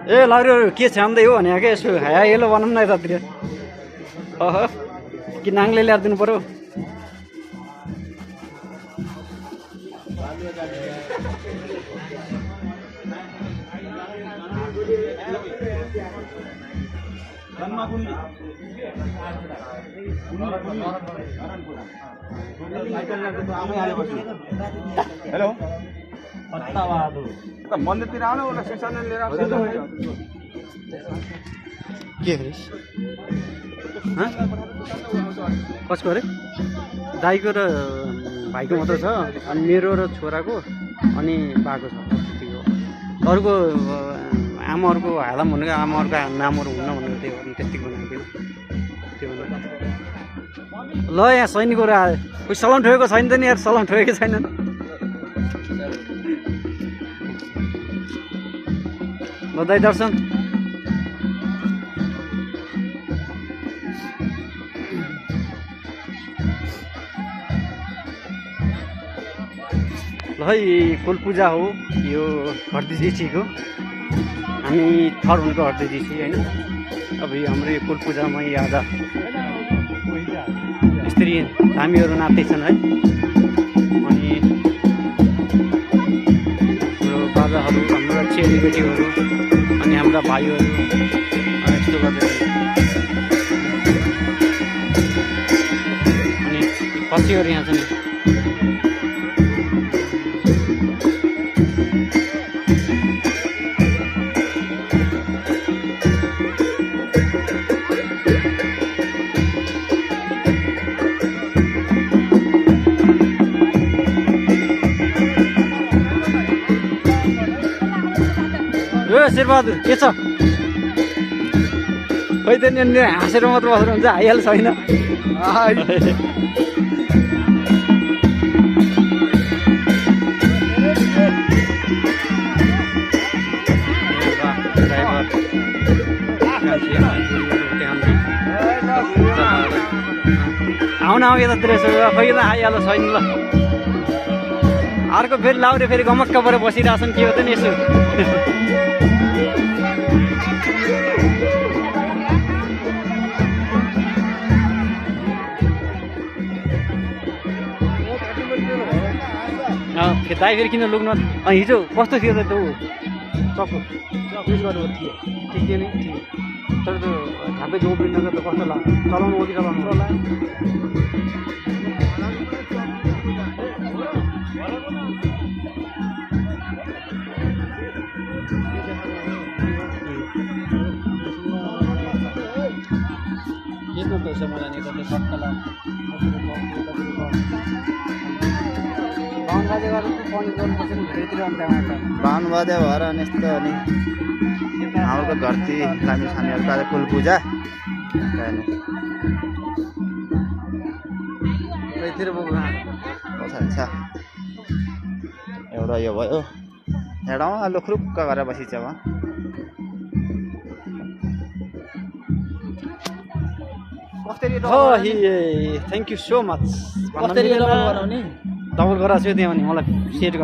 ए लाउरो के छान्दै हो भने के यसो हाया येलो बनाउँ न यतातिर अह कि नाङ्ले ल्याएर दिनु पर्यो हेलो मन्दिरतिर आउनु उसलाई सिसाना लिएर के कसको अरे दाईको र भाइको मात्र छ अनि मेरो र छोराको अनि बाको छ त्यतिको अरूको आमाहरूको हालम भनेको आमाहरूको नामहरू हुन्न भनेको त्यही हो त्यतिको बनाएको त्यो ल यहाँ सैनिकहरू आयो कोही सलाम ठोकेको छैन त नि यार सलाम ठोकेको छैन ल दाई दर्शन ल है कुल पूजा हो यो हर्दिजीको हामी थर उनको हर्दिजी होइन अब यो हाम्रो यो कुल पूजामा आज स्त्री धामीहरू नाच्दैछन् है अनि हाम्रो बाबाहरू हाम्रो चेलीबेटीहरू अनि हाम्रा भाइहरू यस्तो गर्दै अनि पछिहरू यहाँ छन् शेरबहादुर के छ खै त नि हाँसेर मात्र बसेर हुन्छ आइहाल्छ होइन आउन आऊ यतातिर खै त आइहाल्छ छैन ल अर्को फेरि लाउरे फेरि गमक्क परेर बसिरहेछन् के हो त नि यसो दाइ फेरि किन लुक्न हिजो कस्तो थियो त त्यो चक्कु युज गर्नु थियो ठिक थियो नि ठिक तर त्यो झापै जोब्रिन त कस्तो लाग्यो चलाउनु हो कि चलाउनु होला के त मलाई नि त सट्टा बाहुन बजे भएर अनि यस्तो अनि हाम्रो घरती लामी सामीहरूको आज कुल पूजा छ एउटा यो भयो एउटामा लुखरुक्क गरेर बसिन्छ अब thank you so much double गराएको छु त्यहाँ भने मलाई सेयर गर्नु